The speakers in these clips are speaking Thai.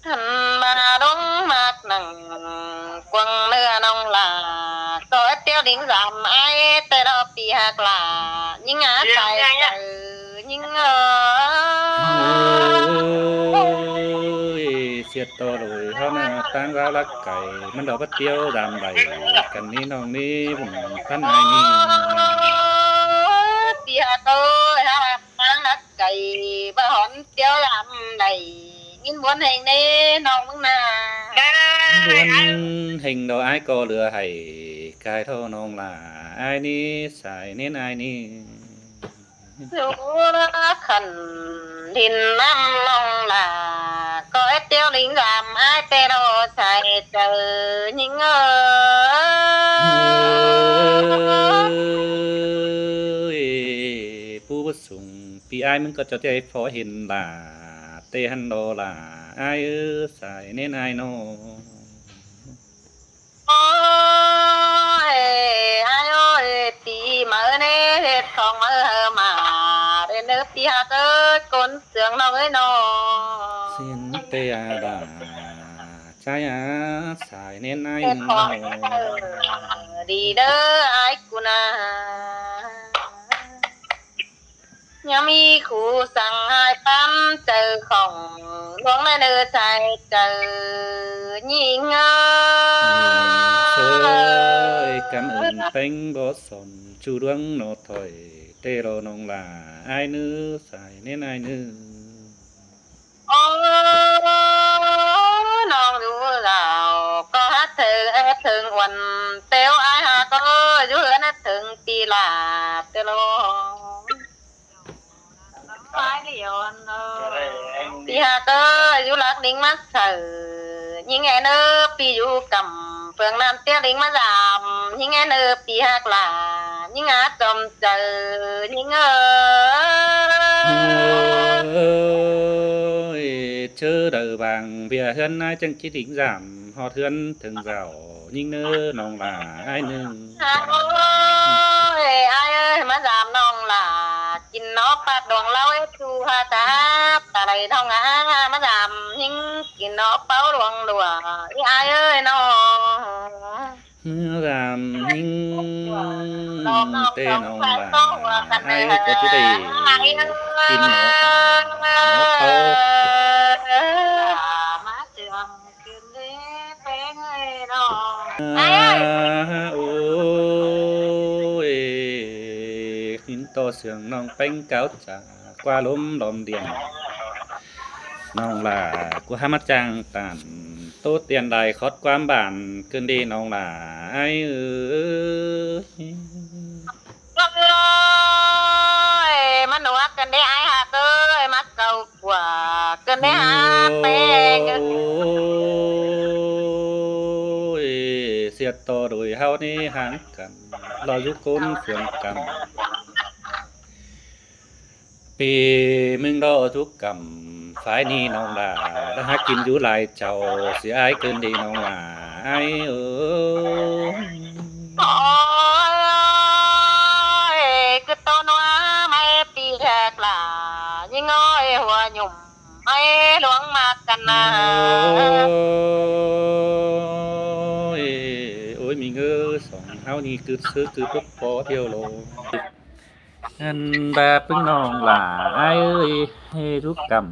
Hẳn mà đúng mặt nặng quăng nưa nông là có tiêu đính giảm ai tê đó bị hạt là nhưng á sai từ nhưng ơi xiết to rồi hao nè tang rau lá càyมันดอกบัดเดียวดามใบกันนี้น้องนี่ผมพันไอ้นี่ bị hạt ơi hạt mang đất cày bà hòn tiêu làm này nhưng muốn hình đi nông mừng nà ล้วนเฮงดอกไอ้ก็เหลือให้กายเท่าน้องล่ะไอ้นี่สายเน้นไอ้นี่ dù khẩn thìn năm lòng là có ít tiêu lính làm ai tê đồ chạy chờ nhưng ผู้ประสงค์ปีไอ้มึงก็จะใจพอเห็นล่ะเตหันโดล่ะไอ้สายเน้นไอ้น้อง ôi ai ơi tí mở nè hết không mở mà đến nước tí hạt ơi con sướng nó ơi nó เสียนเตอาดาใจอาสายเน้นไอ้ hết มึง không เอา đi đỡ ai cũng na nhà mi khu sang hai tám chờ không luôn lên nơi chạy chờ nhìn เอ้ยกำอื่นเป็งบ่สนชูดวงโนถอยเตโรนองลาไอ้นื้อสายเน้นไอ้นื้อ ôi non đủ rào có hát thường quần tiêu ai hà có dù lên hát thường tì là tiêu lô phải điều tì hà có dù lạc đính mắt sờ nhưng nghe nơ pi dù cầm phường nam tiêu đính mắt giảm nhưng nghe nơ pi hạc là nhưng á trầm chờ nhưng ơi chớ đời vàng bìa hân ai chẳng chỉ định giảm họ thươn thường giàu nhưng nơ nòng là ai nương ơi ai ơi mà giảm nòng là chín nó phát đoàn lâu ấy thu ha ta đây thông á mà giảm nhưng chín nó bao đoàn đùa ai ơi nó giảm nhưng tê nòng là ai có chỉ để tin nó bao má trường kiếm đi bé người đó ai ơi ôi khiến to sườn nòng bánh cáo trả qua lốm đom điền nòng là của hai mắt trang tàn tốt tiền đài khót quan bản cơn đi nòng là ai ơi ơi mà nuốt cơn đi ai hả ơi mắt cầu của cơn đi hả bé ôi xiết to đôi hao ni hàng cầm lo giúp côn phượng cầmปีมึงรอทุกกรรมฝ่ายนี้น้องลาถ้าหากินอยู่หลายเจ้าเสียอายเกินดีน้องลาไอ้เอ้ย ôi cứ to nó mày pi hạt là nhưng ngôi hoa nhung mày luống mà cần โอ้ à ยโอ้ยมีเงือสองเฮานี่คือซื้อคือพวกพอเที่ยวโลอันแบบพึ่งน้องหล่าไอ้เอ้ยให้ทุกกรรม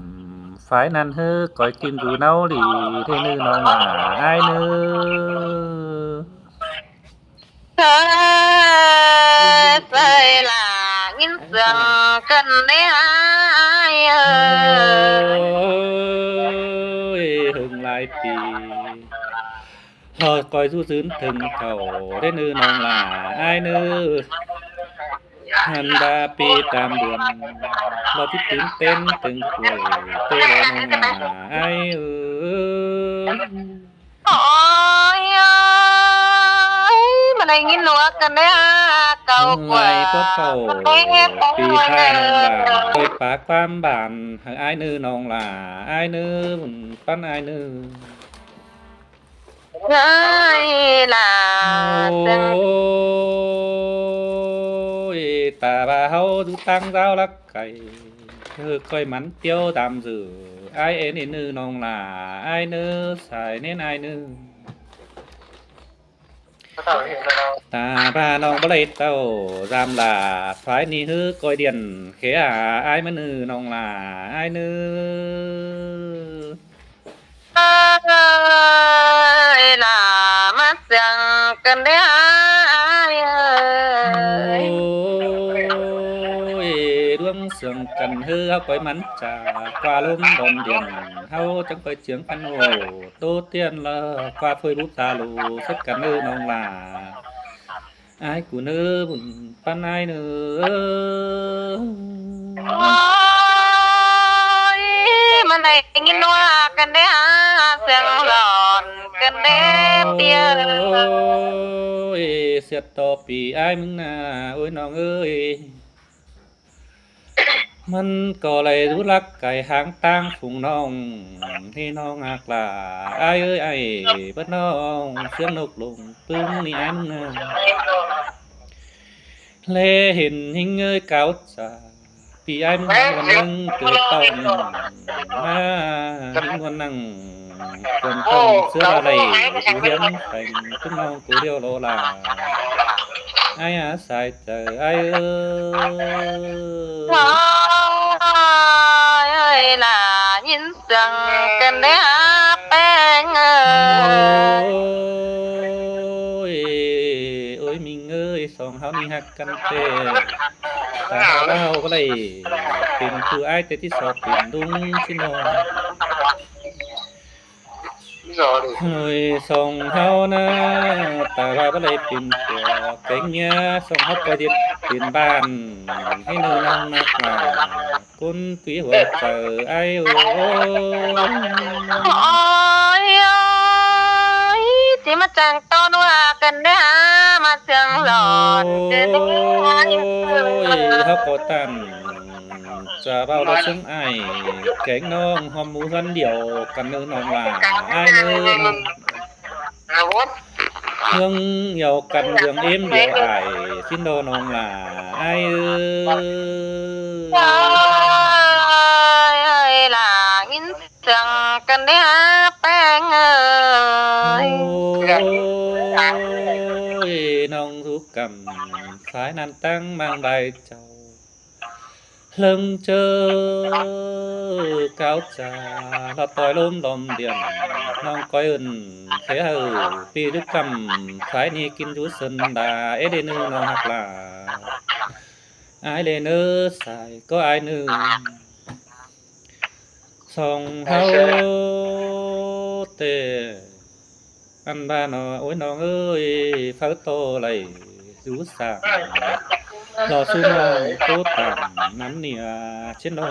ฝ่ายนั้นเฮ้อก่อยกินอยู่เนาหลีเทนื้อน้องหล่าไอ้เนื้อ rơi là nghìn giường cần đấy ai ơi เอ้ยหึงหลายปีพอคอยสู้ซื้นถึงเขาได้นื้อน้องหล่าไอ้เนื้อหันดาปีตามเดือนเราที่ตื่นเต้นตึงป่วยเต้รอน้องหล่าไอ้เอ้ย ôi ơi mà này nghìn lúa cần đấy cầu ไงก็เข้าปีข้าน้องหล่าเคยปากความบานให้ไอ้เนื้อน้องหล่าไอ้เนื้อมันปั้นไอ้เนื้อ ơi là โอ้ từng ยตาบาเฮาดูตั้งดาวลักไก่เธอค่อยมันเตี้ยวตามสื่อ ai ế nên nữ nông là ai nữ xài nên ai nữ ta ba nông bá lấy tàu giam là phái ni hư coi điện khế à ai mà nữ nông là ai nữ ơi là mắt rằng cần để ai ơi đuông sườn cần hư hao coi mắn trà qua lốm đồn điện hao chẳng coi chướng khăn hồ tô tiên là qua phơi bút ta lù sức cả nữ nông là ai của nữ buồn pan ai nữa ôi mà này nghìn hoa cần để sương lòn cần để tia ôi xiết to pì ai mừng na ôiน้องเอ้ยมันก็เลยรู้รักไก่หางตั้งฝูงน้องที่น้องหักลาไอ้เอ้ยไอ้เบิดน้องเสียงนกลงปึ้งนี่ไอ้มึงนะเลเห็นหิงเอ้ยเก่าจ่าปีไอ้มึงวันนึงเกิดต้องมาหิงวันนั่งคนต้องเสื้ออะไรสูเฮียนแต่งตุ้งน้องกูเดียวโลลาai à sai trời ai ơi là nhìn rằng cần để bên ơi ôi mình ơi song hao ni hak kan te ta hao có đây tìm từ ai te tí sọt tìm đúng xin rồi song hao na ta ra có đây tìm của cánh nhá song hao coi điện tiền bàn hay nơi năng nát là con quý vợ chờ ai ơi chỉ mà chẳng to nữa cần để mà sương lòn hao có tànจะเบาเราซึ่งไอ้แกงน้องหอมหมูสันเดียวกันนึงน้องหลาไอ้เนื้อเรื่องเดียวกันเรื่องเอ็มเดียวไอ้สิ้นโดน้องหลาไอ้ơi là nhìn rằng cần để bên ơiน้องทุกกำสายนันตั้งmang bài chầu lưng chơ cáo trà là tỏi lôm đom điện nong coi ơn thế hờ pi đức cầm phải ni kinh chú sơn đà ế đê nư nong hoặc là ai lê nơ xài có ai nư song hao tề ăn ba nó ôi nó ơi pháo to lại rú sàng lò su mong tốt tạm nắm nìa trên đó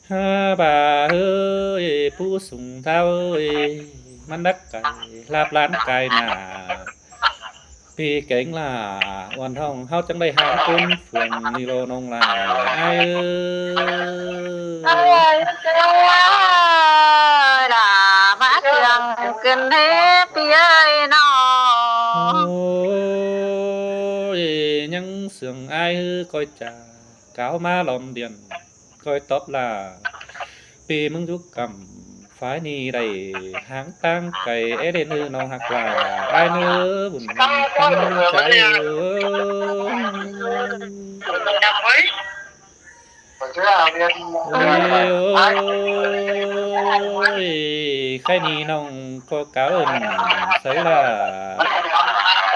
ha bà ơi pu sùng thao ơi mắt đắc cày lạp lán cày nà vì cảnh là hoàn thông hao chẳng đây hao côn phường ni lô nông là ai ơi là bác trường cần thế phía nó nhân sườn ai hư coi trà cáo má lòm điện coi tóc là vì mừng giúp cầm phái ni đầy háng tang cày ế đen hư non hạc là ai nữa buồn tâm trái ôi khai ni non có cáo ơn sấy là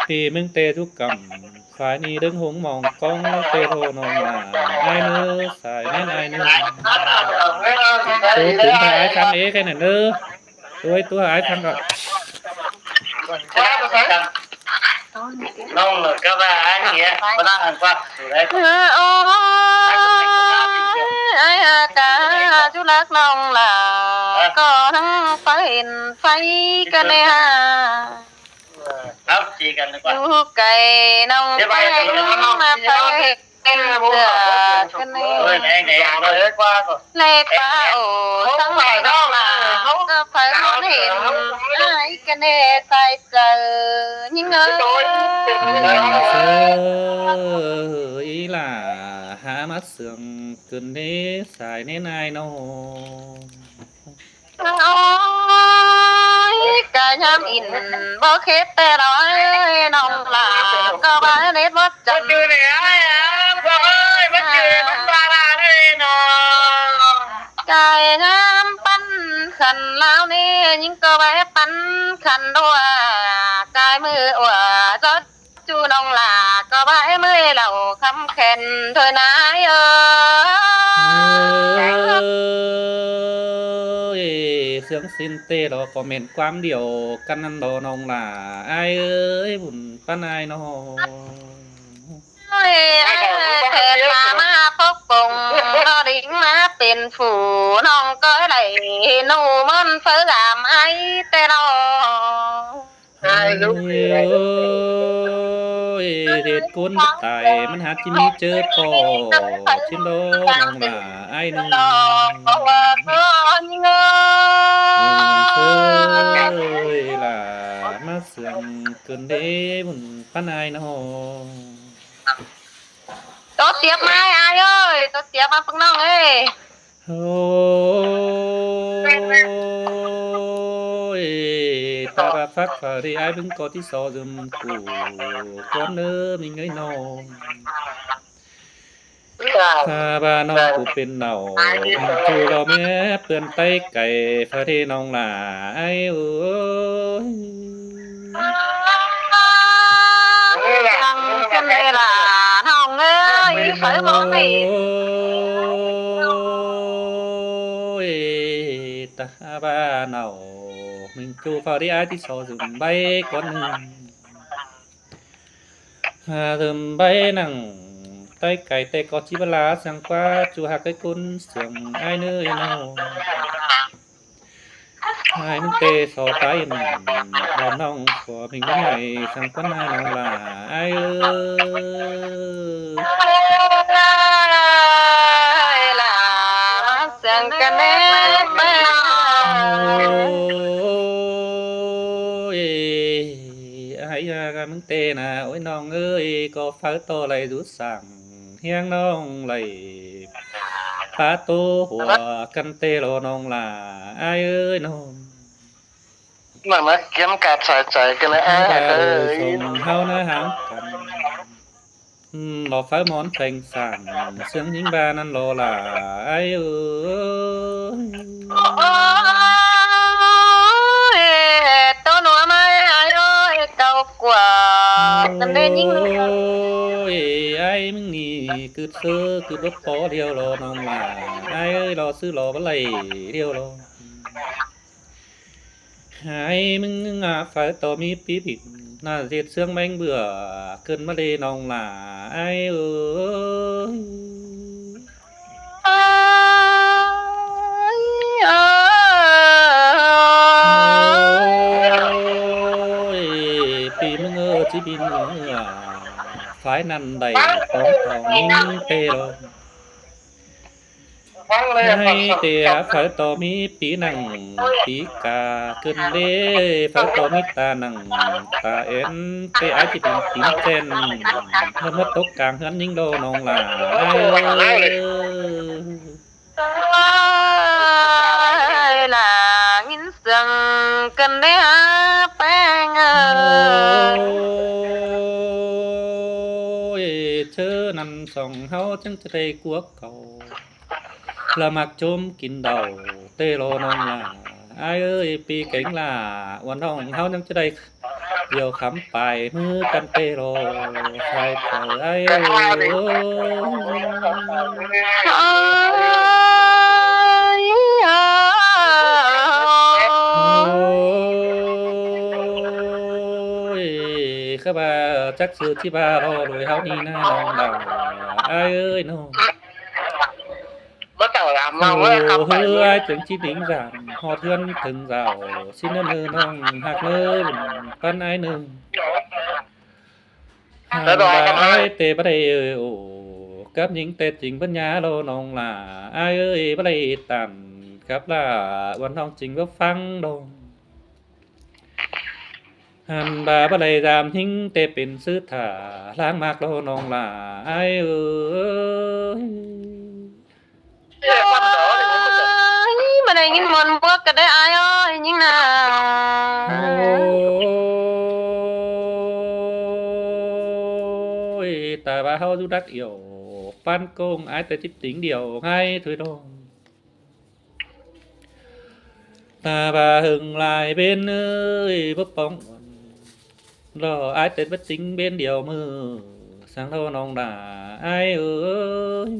vì mừng tê giúp cầm phải ni đứng hướng mong con tê thô non là ai nữa xài nên ai nữa tôi cũng phải ai thăm ế cái này nữa tôi ai thăm rồi nông là các bạn anh nghĩa có đang ăn qua ai cả chú lắc nông là có thằng phải cái này hấp chỉ cần được qua chú cày nông phải mà phải cái này này qua rồi lê qua ổ thằng này đó là không có phải muốn hiện ai cái này sai cờ nhưng ơi ý là มาเสื่องขึ้นเด้สายเน้นายน้อง โอ้ยกายามอินบ่เข็ดแต่ร้อยน้องลาก็บ่เน็ดบ่จั มัน นอยู่เนี่ยพวกเอ้ยมันอยู่มันบาลาเลยเนาะ กายงามปั้นขันแล้วนี่ยิ่งก็ไปปั้นขันด้วยกายมือว่าจดจูน้องลาก็ไปมือเหล่าคำแข็นเธอนายเสียงสินเตรอคอมเมนต์ความเดียวกันนั่นดอน้องหล่าไอายเอ้ยบุญป้านายน้อง เฮ้ยเถิดมาพกปงรอดิ่งมาเป็นฝูน้องก็ได้หนูมันเฟื่อไอแต่รอ ไอ้ลูก เอ้ยเหตุกุนตายมันหาที่มีเจอต่อชินโดน้องหล่าไอ้หนึ่ง เพราะว่าเงินเงิ เอ้ น ยล่ะมาเสื่อมเกินเด้บุญป้านายน้อง tốt tiếp mai ai ơi tốt tiếp ăn phăng nong ơi โอ้ยตาบาฟักฟารีไอเพิ่งกอที่ซอซึมกูก้อนเนื้อมีเงยนองตาบาน้องกูเป็นเน่าจูเราแม่เปื่อนไตไก่ฟารีน้องหล่าไอโอ้ย chẳng cho nên là nong ơi phải mong đi โอ้ยตาบาเน่ามึงจูฟารีไอที่ซอซึมใบก้อนหนึ่งซึมใบหนังไตไก่แต่ก็จิบลาสังกว่าจูหักไอ้กุนเสียงไอ้เนื้อเนาไอ้มึงเตะสอไตมันบอนน้องขอเพียงไงสังกว่าน้องลาไอ้là chẳng cho nên mà โอ้ยไอ้ยามึงเตะนะโอ้ยน้องเอ้ยก็ฟ้าโตไหลรู้สั่งเฮียงน้องไหลฟ้าโตหัวกันเตะรอน้องลาไอ้เอ้ยน้อง มันมาเกี่ยมกัดใส่ใจกันเลยไอ้เอ้ย ส่งเฮานะหางกันรอฟ้ามอนเพลงสั่งเสียงยิงบานั้นรอล่ะไอ้เอ้ย ôi tôi nói mai ai ơi cầu quả tình đến những โอ้ยไอ้มึงนี่คือเธอคือรถปอเดียวรอน้องล่ะไอ้เอ้ยรอซื้อรอบ่ไหลเดียวรอไอ้มึงฝ่ายต่อมีปีผิดน่าเสียดเสื่องแมงเบื่อเกินมาเลยน้องล่ะไอ้เอ้ย ơi โอ้ยปีมึงจิบินฝ่ายนั้นได้ของของเตโร ฟังเลย ให้เตียฝ่ายต่อมีปีหนังปีกาขึ้นเด้ฝ่ายต่อมีตาหนังตาเอ็นเตอาจิเป็นตีนเจนเมื่อตกกลางเฮือนยิงโดน้องหลา ơi là nghìn sừng cần để bang โอ้ ơi ยเธอนั่นส่องเฮาจังจะได้กลัวเก่าละมักจมกินเดาเตโรน้องหลาไอ้เอ้ยปีเก่งล่ะวันน้องเฮาจังจะได้เดียวคำไปมือกันเตโรใครเธอไอ้เอ้ย โอ้ยข้าบ่าจักซื้อที่บ้ารอโดยเฮานี่นะน้องดาวอ้ายเอ้ยน้อง bắt đầu làm โอ้ mau với không เฮ้ phải ยอ้ายถึงจิติงสามฮอดเทือนถึงเจ้าสิเนื้อเนื้อน้องหักเนื้อปันอ้ายหนึ่งหาบ่าอ้ายเตะบ่ได้เอ้ยโอ้กับหญิงเตะจริงปัญญาโลน้องล่ะอ้ายเอ้ยบ่ได้ตันครับล่ะวันน้องจริงก็ฟังดง หันบาบะเลยรามหิงเตเป็นซื้อถาล้างมากโลน้องหลาไอ้เอ้ย mà đây nhìn mòn bước cái đấy ai ơi nhưng โอ้ nào ยตาบาเฮาดูดักเอี่ยวปันโกงไอ้แต่จิบติ๋งเดียวให้ถุยดองตาบาหึงลายbên ơi bấp bóngรอไอ้แต่บัดติ๋งbênเดียวมือsangโลน้องด่าไอ้เอ้ย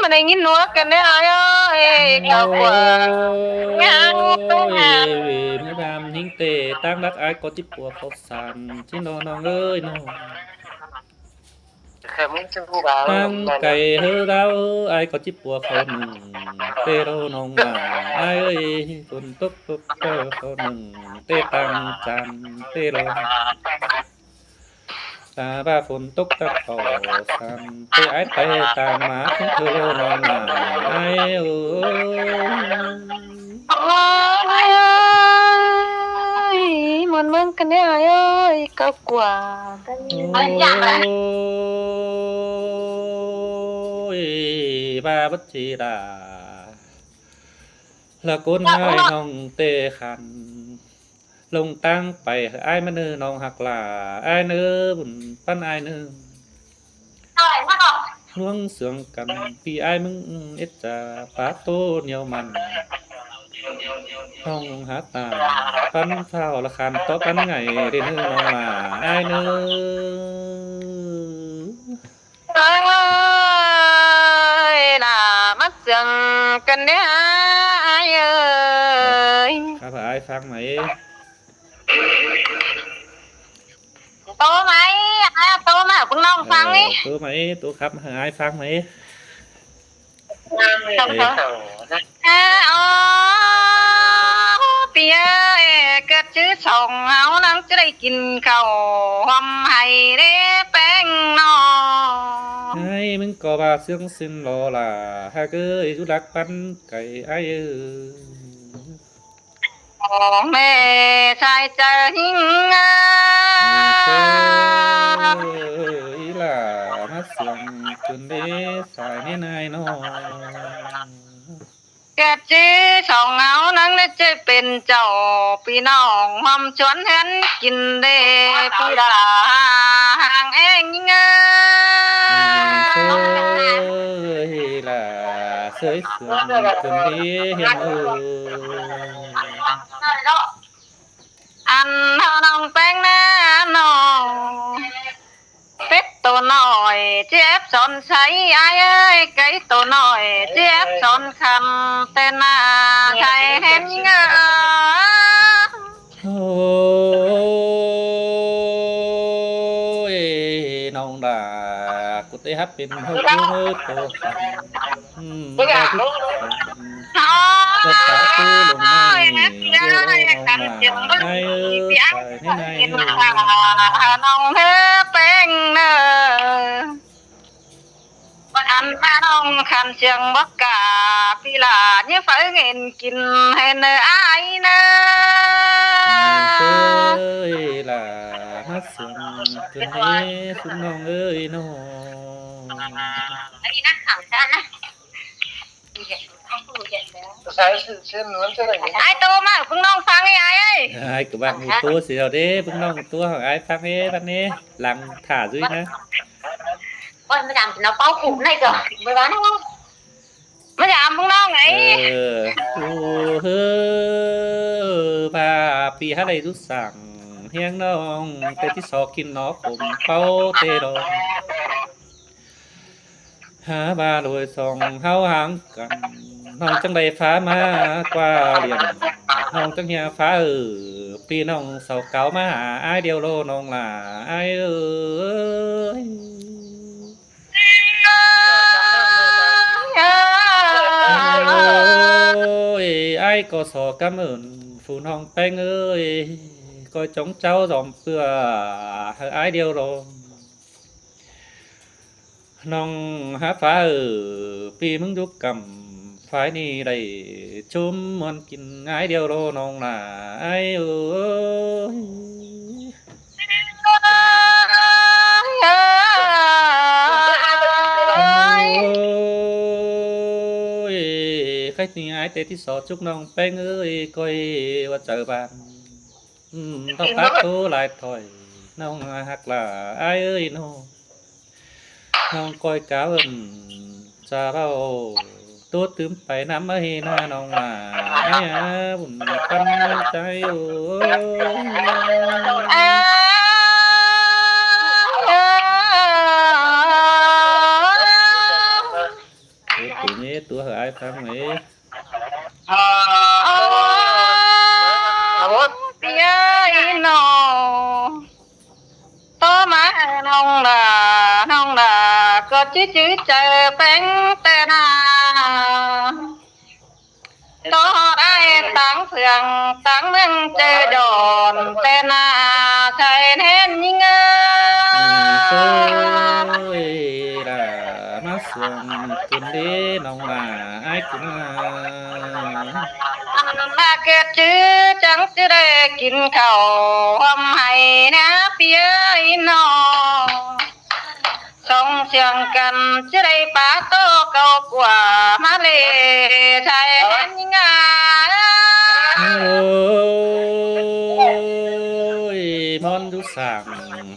mà đây nhìn nuốt cái đấy ai ơi cao quá ngang tung hàng แม่ดามหิงเตตั้งรักไอ้ก็จิบปัวเขาสันชิโนน้องเอ้ยน้อง khám cho cô bà ตั้งไก่เฮอเราไอ้ก็จิบปัวเขาหนึ่งเตโรน้องว่าไอ้เอ้ยคนตกปุ๊บเจอเขาหนึ่งเตตังจันเตโรตาบ้าฝนตกตะเขาสันเตไอ้ไปตามหมาถึงเธอโรน้องว่าไอ้เอ้ย ai ơi muốn mừng cái đấy ai ơi cao quá cái โอ้ยบาบัดจีดาละก้นให้น้องเตะขัน ลงตั้งไปไอ้ายมาเนื้อน้องหักหลาไอ้ายเนื้อบุญปั้นไอ้ายเนื้อ rồi bắt đầu ล่วงเสืองกันปีไอ้ายมึงเอ็ดจะปาโตเหนียวมันน้องหาตาปั้นเฝ้าละคันต่อปั้นไงเรนเนื้อน้องหลาไอ้ายเนื้อ ơi là mắt rừng cần đấy ai ơi ครับไอ้ายฟังไหม tô mày ai tô mà cũng nông phăng đi ตัวไหมตัวครับไอ้ายฟังไหม không thôi tía kết chứ sòng áo nắng chứ đây kín cầu hôm hay đấy bánh nò ให้มึงก็ว่าเสียงสิ้นรอล่ะหากเอ้ยสุดักปั้นไก่ไอ้ายเอ้ย mẹ sai chờ hình เอ้ยล่ะมาเสียงจนเด้สายนี่นายน้อง kết chứ sòng áo nắng đấy chơi bên chậu pi nòng hôm chuẩn hén kín đê pi đà hàng anh เอ้ยล่ะเสยเสื่อมจนเด้เห็นเอ้ย ăn thao nong bánh ná nong tết tổ nổi chép son sấy ai ơi cái tổ nổi chép son khăn tên à thầy hén ngơ โอ้ยน้องด่ากูเตะฮับเป็นเฮากูเฮอโตได้ทุกคนจะตากูลงไม่เจ้าน้องมาไอ้เอ้ยใส่ในใน nong hé bánh nơ ăn ba nong khăn trường bắc cả vì là như phải nghìn kín hay nơ ai nơ เอ้ยล่ะมาเสียงจนเด้สุนน้องเอ้ยน้อง đi nát thẳng ra nè sai xin muốn thế này ai tô mà cũng nong phăng ấy ai ơi ไอ้กับบ้านมีตัวเสียวเด้เพิ่งน้องตัวของไอ้ฟังเอ้บัดนี้หลังถ่าด้วยนะ ôi mới làm nó bao phủ này rồi mới bán không mới làm cũng nong เอ ấy อโอ้เฮ้อพาปีหาได้ทุกสั่งเฮียงน้องแต่ที่สอกินนอกผมเป้าเตดองหาบาโดยส่องเฮาหางกันน้องจังใดฟ้ามากว่าเรียนน้องจังเฮียฟ้าปีน้องเสาเก่ามาหาอ้ายเดียวโลน้องหล่าอ้ายเอ้ย โอ้ยไอ้ก็สอกำเอิญphụน้องแป้งเอ้ยก็จ้องเจ้าดอมเพื่อไอ้เดียวรองน้องหาฟ้าปีมึงยุกกำ ฝ่ายนี้ได้ชุมมวนกินง่ายเดียวโลน้องหลาไอ้เอ้ยใครนี่อ้ายแต่ที่สอจุกน้องแป้งเอ้ยก้อยว่าเจอบ้านต้องปักโตหลายถอยน้องฮักหลาอ้ายเอ้ยน้องก้อยกาวจะเว้าตัวตึมไปน้ำมาให้หน้าน้องหลาไอ้บุญปันใจโอ้ตัวนี้ตัวหายฟังไหมพี่เอ้ยน้องโตมาน้องล่ะก็จื้อเจอแป้งแต่นาโตได้ตั้งเสืองตั้งเมืองเจอดอนแต่นาใช่แน่นยิ่งเอ้ยล่ะมาเสืองกินดีน้องล่ะไอ้กุนามาเกิดจื้อจังจะได้กินข้าวหอมให้นะพี่เอ้ยน้องส่งเสียงกันจะได้ปาโตเก่ากว่ามาเลยใช่เห็นยังไงมอนดูสั่ง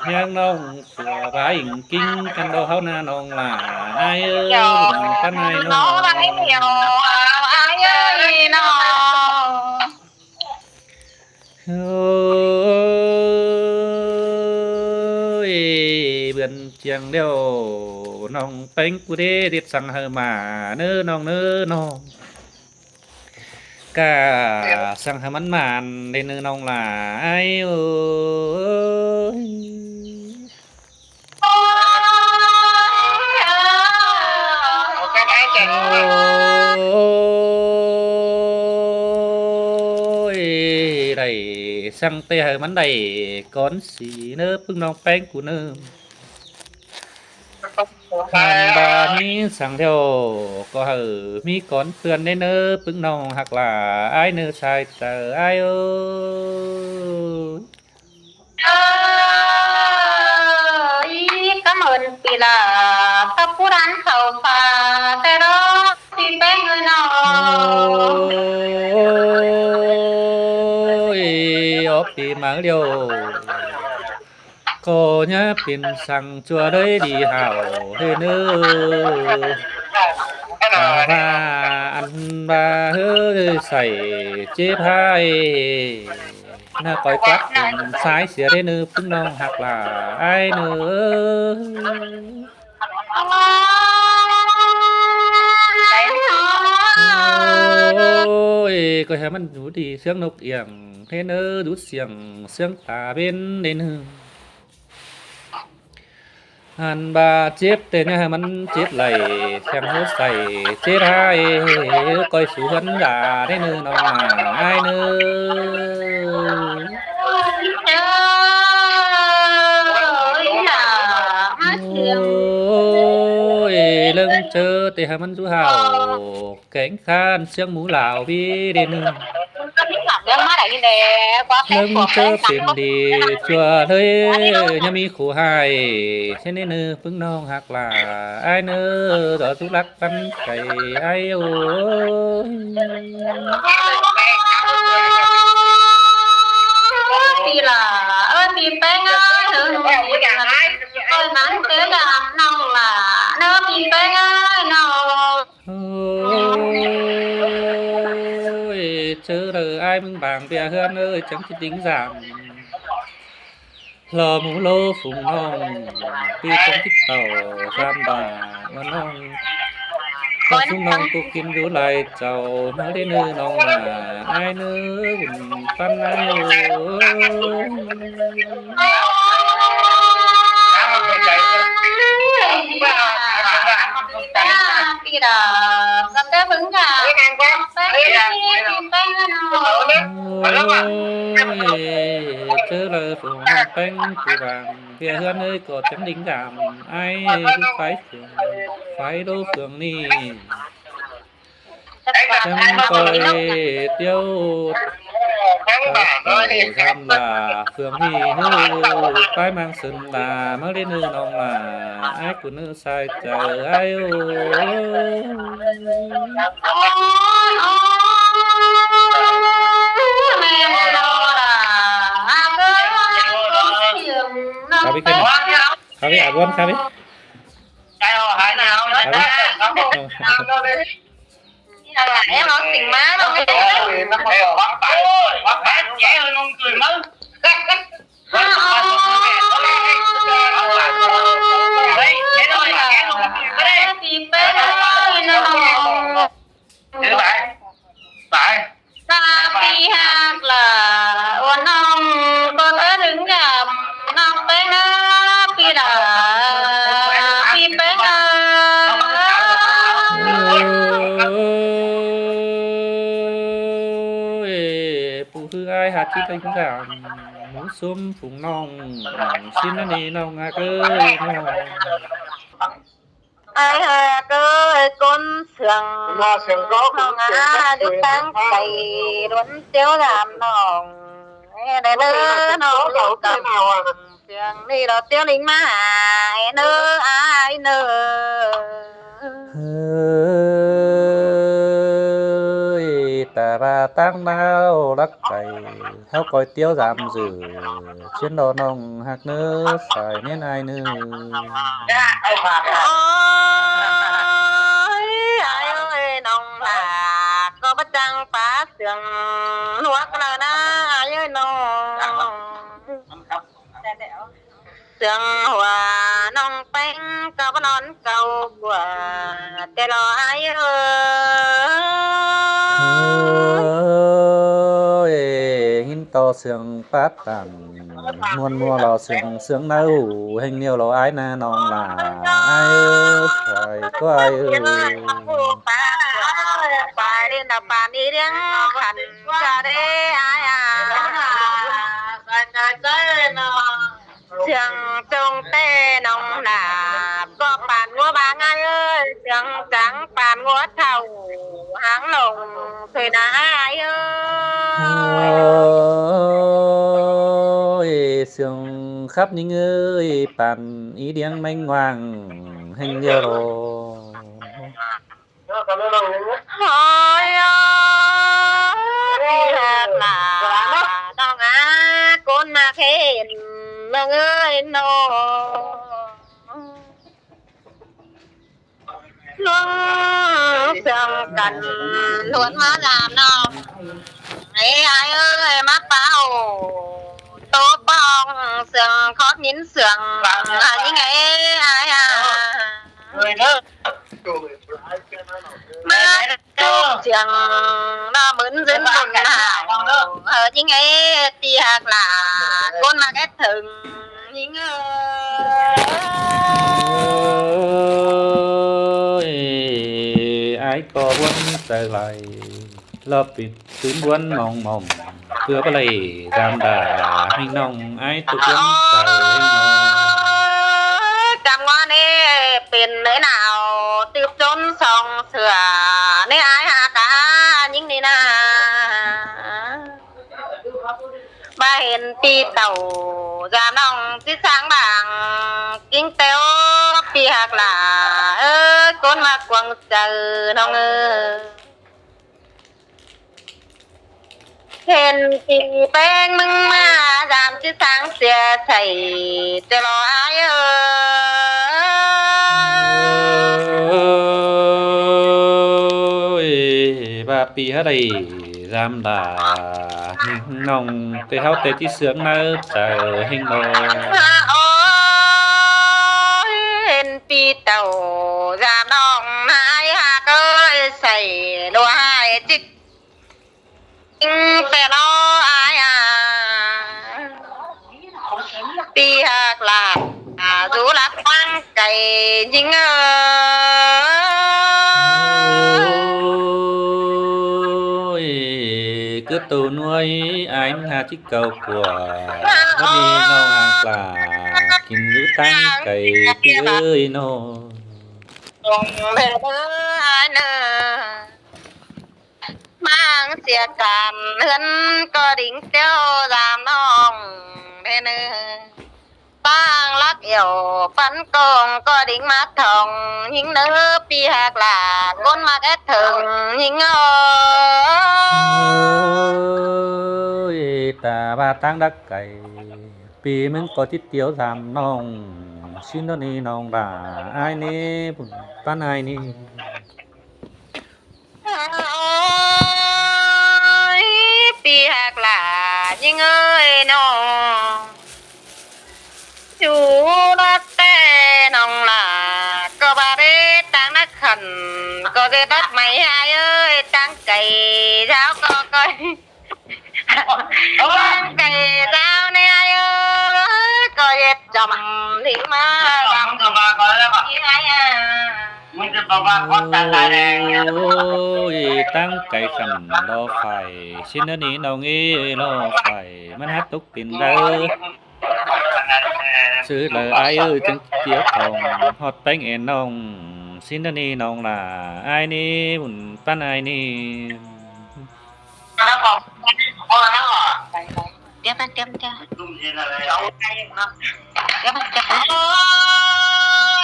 แห้งน้องขัวบายกิ้งกันดอกเฮาหน้าน้องล่ะไอ้เอ้ยกันไอ้น้องไอ้เดียวไอ้เอ้ยน้องโอ้ยเบื่อนเจียงเดียวน้องเป็งกูเด้ดิดสั่งเฮามาเน้อน้องเน้อน้องกะสั่งให้มันมานได้เน้อน้องล่ะไอ้โอ้ยได้สั่งแต่ให้มันได้ก้อนสีเน้อพึ่งน้องแป้งกูเน้อคันบานี้สั่งเดียวก็มีก้อนเพื่อนได้เน้อพึ่งน้องหักหล่าอ้ายเน้อชายเตออ้ายเอ้ยก็เหมือนปีละพระผู้รันเขาฟ้าแต่รอที่แป้งเงินน้องปีมาเดียวก็nháเป็นสั่งจัวได้ดีหาวเด้อเน้อว่าอันบ่าเฮ้อใส่เจ็บหายน่าก้อยกัดสายเสียได้เน้อพึ่งน้องหักหล่าอ้ายเน้อโอ้ยก็ให้มันอยู่ดีเสียงนกเอียงเด้อเน้อดูเสียงตาเป็นได้เน้ออันบาเจ็บแต่เนี่ยมันเจ็บไหลแทงหัวใส่เจ็บหายก้อยสู่หันด่าได้เน้อน้องอ้ายเน้อเรื่องเจอแต่ให้มันสู้ห่าวแข็งคานเสียงหมูเหล่าพี่เด่นเรื่องเจอเป็นดีชัวเลยยังมีขู่ให้เช่นนี้เนื้อพึ่งน้องหักหล่าไอ้เนื้อต่อสุรักปันไก่ไอ้โอ้ปีละปีแป้งถึงนั้นเจอดำน้องล่ะเนื้อปีแป้งน้องเจอเลยai mừng bảng bè hơn ơi chẳng chỉ tính giảm lò mũ lô phùng nong tuy chẳng thích tàu giam bà mà nong con xuống nong cô kim rú lại chầu nói đến nơi nong là ai nữa buồn pan aiปีละก็แต่พึ่งค่ะchớ lời phùng bánh của vàng phía hơn ơi có chẳng đính giảm ai phải đô phường ni จังก้อยเตียว ทั้งบาท เต่าทำลาเฟืองพี่เฮือไปมังสนลามาเล่นนือน้องลาไอ้กูนือสายใจไอ้โอ้คาบิขึ้นคาบิอาบวนคาบิ em nói tình má đâu cái dễ hơn ông cười mất Tapi hak là ôn ông có tới đứng gặp nông bé nó pi đã pi bé nó ผู้คืออ้ายหาที่ไปคือกันหมูซุ่มฝูงน้องสิ้นนั่นนี่น้องอาเก้ยน้อง ai hạc ơi con sườn không á đứt sáng cày đuốn tiêu làm nòng để đứa nó lâu cầm sườn đi đó tiêu lính má nơ ai nơ เฮ้ยแต่ว่าตั้งดาวรักไก่เฮาก้อยเตี้ยวสามสื่อเช่นดอน้องหักเนื้อสายเน้นอายเนื้อ ôi ai ơi nòng là có bắt trăng phá sườn nuốt là na ai ơi nòng sườn hòa nòng bánh có bắt nón cầu của tê lo ai ơi หินต่อเสียงปัดตันมวนมัวรอเสียงเสียงเน่าเฮงเหนียวรออ้ายนาน้องหลาอ้ายใส่ก็อ้ายBà đi đập bà đi điên khẩn ra đây ai trường trung tê nông nạp có bàn ngô bà ngay ơi trường trắng bàn ngô thầu háng lồng thầy ná ai ơi sương khắp những ơi bàn ý điên manh hoàng hình nhiều rồi thôi đi hạt là đong á con mà khen nâng ơi nô luôn sương cần luôn mà làm nó ấy ai ơi mắc bao tốt bong sương khó nhìn sương những ấy ai người nữa mà trường nó mướn dính bùn hào ở những ấy thì hạt là con mà ghét thừng những ai có quân trở lại lợp bịt tướng quân mong mong cưa bà lầy giam đà hình nông ai tục quân trở hình nông cầm ngoan đi tiền thế nào tiếp trốn xong sửa nếu ai hạ cả những đi na ba hiện pi tàu ra nông chiếc sáng bảng kinh tế pi hạt là ơi con mà quăng chờ nông ơi hiện thì bên mừng mà giảm chiếc sáng xe chảy cho lo ai ơi bà pi hết đây giam đà hình nông cái hao tê tí sướng nơ chờ hình nông ôi hiện pi tàu ra nông hai hạt ơi xảy đùa hai chiếcแต่เราai pi hạt là dù là khoan cày nhưng cứ tù nuôi anh hà chiếc cầu của nó đi nâu hàng quả kín nữ tăng cày pi ơi nô mẹ ơi ai nè เสียการเฮือนก็ดิ่งเตี้ยวตามน้องเด้อเนื้อตั้งรักเอี่ยวปันกองก็ดิ่งมาทองหิงเนื้อปีหักหลาก้นมาแก่ถึงหิงโเอ้ยตาบาตั้งดักไก่ปีมึงก็ติดเตียวสามน้องชิ้นเท่านี้น้องด่าไอ้นี่บุญป้านไอ้นี่ ปีหักหลายิงเอ้ยน้องอยู่รักแต่น้องหลาก็บาเรตั้งนักขันก็เกดัดไม่หายเอ้ยตั้งไก่เช้าก็ก้อยตั้งไก่เช้าเนี่ยเอ้ยก็เย็ดจำทิ้งมา Không có ba có đó mà. ที่ไหนอ่ะ Mìnhจะบอกว่าคนตาตาแดง โอ้ยตั้งไก่ขันรอไฟชิ้นเท่านี้น้องเอ้ยรอไฟมันฮัดตุกปินเด้อซื้อเลยไอ้เอ้ยจังเจียวทองฮอดแป้งเอ็นน้องชิ้นเท่านี้น้องล่ะไอ้นี่บุญป้านไอ้นี่ nó còn con nó à เดี๋ยวมันเตรียมเดี๋ยว đúng gì là lấy ấu cây nó เดี๋ยวมันจะโอ้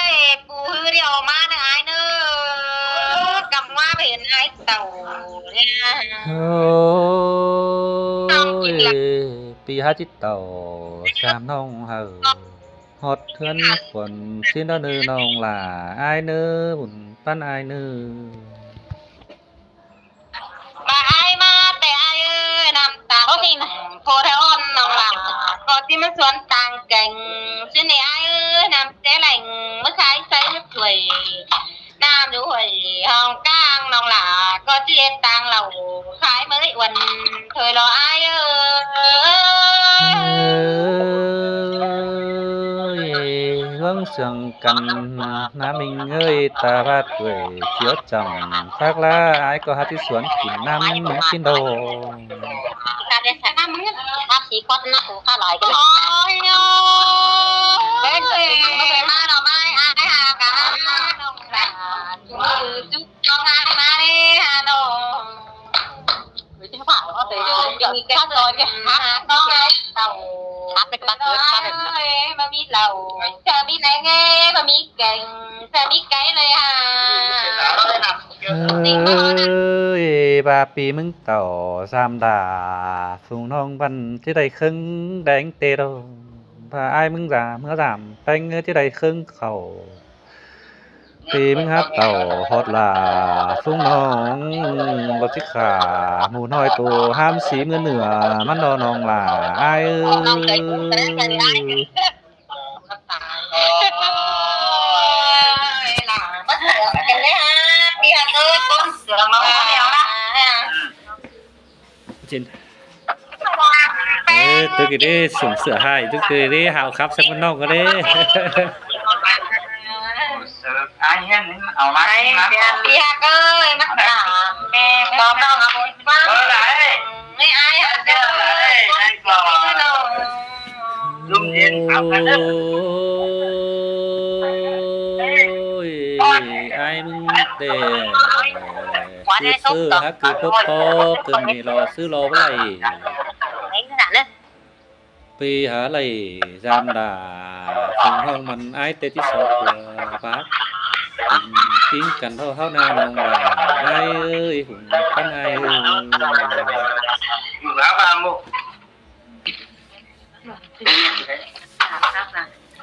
ยปูฮือเดียวมาเนื้อไอ้เนื้อกำว่าไปเห็นไอ้เต่าเนี่ย โอ้ยปีห้าจิตเต่าสามน้องเฮาฮอดเทือนฝนชิ้นเท่านี้น้องล่ะไอ้เนื้อบุญป้านไอ้เนื้อ มาไอ้มาแต่ไอ้เอ้ยน้ำตาโอ้ยโพธาอ้อนน้องหลังก็ที่มันสวนต่างเก่งซึ่งในไอ้เอ้ยน้ำเจ๊แหล่งเมื่อขายใส่เมื่อถวยน้ำอยู่หวยห้องกลางน้องหล่ะก็ที่เอ็นต่างเราขายเมื่อวันเคยรอไอ้เอ้ย hướng sương cần nam mình ơi ta bắt tuổi chiếu chồng khác lá ai có hát xuống kín nam những kín đồ การเดินสายน้ำมันภาพสีคดนะข้าลอยกันเป็นไม่เป็นมาหน่อไม้ไอ้หากันน้องหลานจุ๊บน้องหามาดิฮาโนจะผ่านเขาเตะมีแก้วลอยแกหาน้องไอ้เต่าฮับเป็นบักเกิดฮับเป็นมามีเหล่าเธอมีไหนไงมามีเก่งเธอมีไก่เลยฮะ ơi ba pi mừng tàu sam đà phùng nong văn thế đây khưng đánh tê đâu và ai mừng giảm mưa giảm anh thế đây khưng khẩu pi mừng hát tàu hot là phùng nong bọc chiếc khả mù nói tù ham xí mưa nửa mắt đo nong là ai ơi จินตัวกี่ได้ส่งเสือให้ตัวกี่ได้หาวครับสักคนนอกก็ได้ ai hen ở máy mà bia ơi mắt đỏ còn đâu mà muốn quá nghe ai hả đây còn dung nhiên áo aiมึงเตะคือซื้อฮะคือพบพอเกินนี่รอซื้อรอเมื่อไหร่ปีหาอะไรจามด่าถึงห้องมันไอ้เตที่สอบพักทิ้งกันเท่าเท่านาน้องว่าไอ้เอ้ยหุ่นตั้งไอ้เอ้ย áo ba mu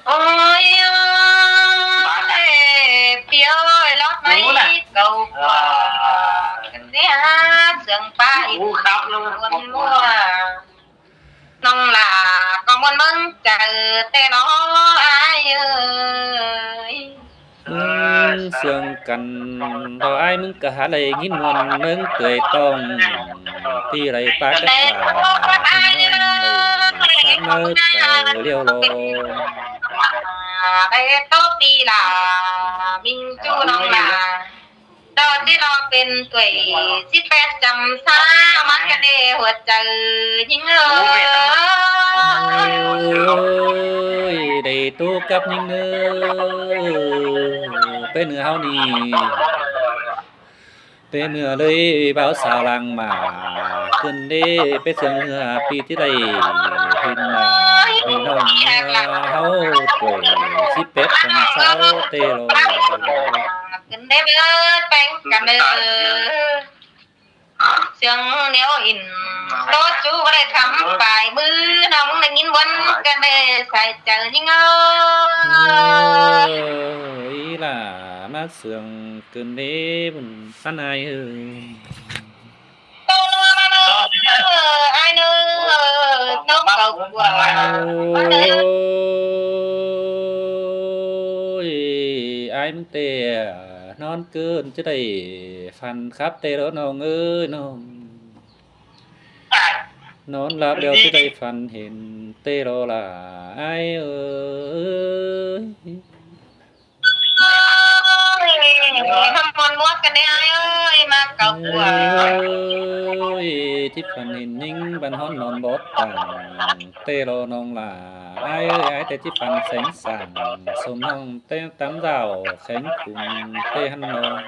ôi phía ơi lót mấy cầu cái hát sườn ba khóc luôn buồn mua nông là con muốn mừng chờ tên nó ai ơi sương cần đâu ai mừng cả hả này nghìn ngon mừng cười tông thì lại ba cách là sáng mơ chờ liêu lô đây tốt đi là mình chú nông là đó chỉ loเป็นtuổiสิบแปดจำซามันกันเดหัวใจยิ่งเอ้ย đầy tu cấp những nơi เป็นเนื้อเฮานี่ Tê mưa lấy báo sao làng mà cơn đê bê sương mưa pi tí đây hình là vì nông hấu tuổi ship bếp phần sao tê rồi kinh đêm bánh cả nơ sương nếu in đốt chú có đây thắm phải bư nóng là nghìn quân cái đây phải chờ những ý là mát sương cơn đê buồn săn ai ai nữa nó cầu của ôi ai muốn tê non cơn chứ đây phần khắp tê đó nông ơi nón lạp đeo chứ đây phần hình tê đó là ai ơi không còn mua cái này ai ơi mà cầu của ơi thì phần hình ninh bàn hón non bót tàng tê đó nông là ai ơi ai tê thì phần sánh sàng sông nông tê tắm rào sánh cùng tê hăn nông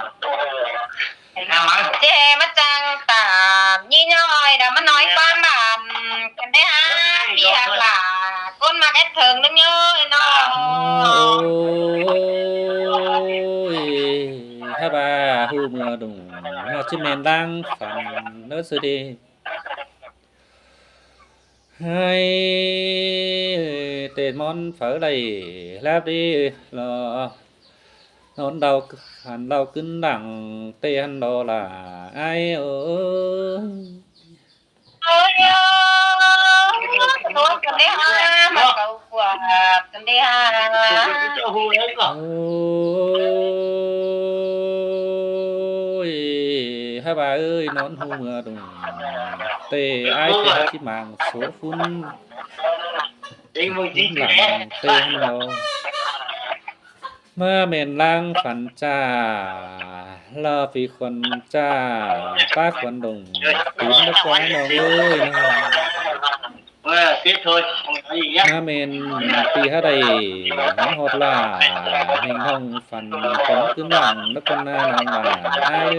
che mắt trang tà như nhoi đã mà nói quan bản cái đấy ha biết là con mà cái thường nó nhớ nó ôi hai bà hu mưa đùng nó chỉ men đang phần nữa rồi đi hai tên món phở đầy láp đi là nón đầu hẳn đầu cứng đẳng tê hẳn đó là ai ơi cái đấy ha mà cầu của cái đấy ha ôi hai bà ơi nón hu mưa đùng tê ai tê chỉ màng số phun lặng tê hẳn đó mà mền lang phản trà là vì khuẩn trà bác khuẩn đồng tím đất quá nó ơi tiếp thôi mà mền tì hát đầy hắn hột là hình hồng phản có cứ lặng đất con na nòng là ai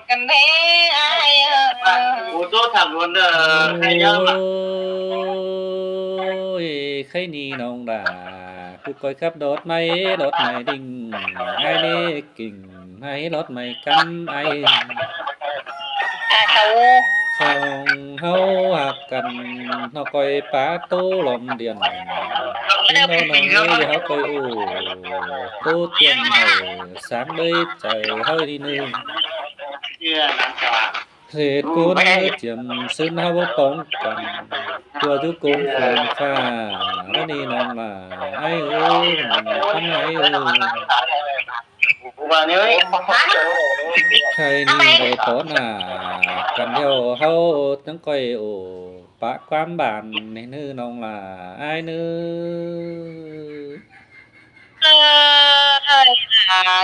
cần thế ai ô tô thẳng luôn hay nhau mà ôi khay ni nòng đà cứ coi khắp đốt máy đốt mày đình ai nê kình hay lót mày cắm ai thầu xong hâu hạc cần nó coi phá tô lòng điện nó nòng háo coi ủ tô tiền hồi sáng đây trời hơi đi nương hết cuốn chiếm sơn hao bóng cần tua thứ cuốn phường pha nó đi nòng là ai ơi con ai ơi thầy ni đồ tốt là cần theo hâu tiếng coi ổ bạ quan bản này nữ nông là ai nữa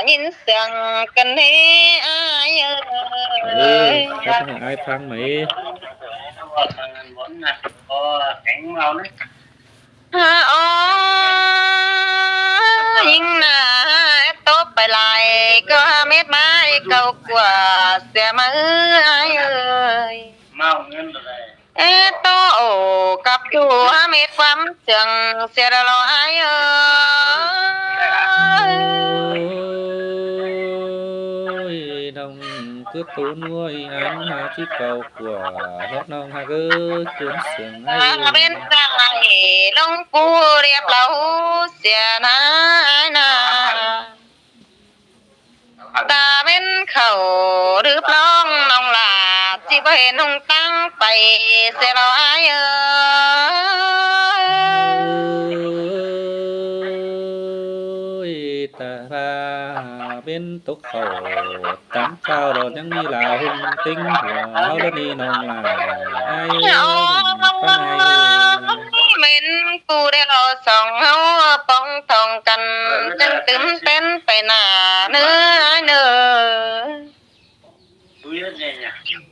nhìn sương cần thế ai ơi chắc là ai phang mấy nhưng là tốt phải lại có mét mai câu của xe mà ai ơi to ổ cặp chú mét quắm trường xe đó lo ai ơi đồng cứ tú nuôi anh hà chỉ cầu của lót nông hà cứ cuốn sườn ai bên này lông cu đẹp lâu xe na ai na ta bên khẩu đứt long nông là chỉ có hiện hung tăng bày xe lo ai ơi ta ra bên túc khẩu tám sao rồi chẳng như là hung tinh của hao đất đi nông là ai con ai mình cu đeo sòng hao bông thòng cành chân tấm tên phải nà nữa ai nữa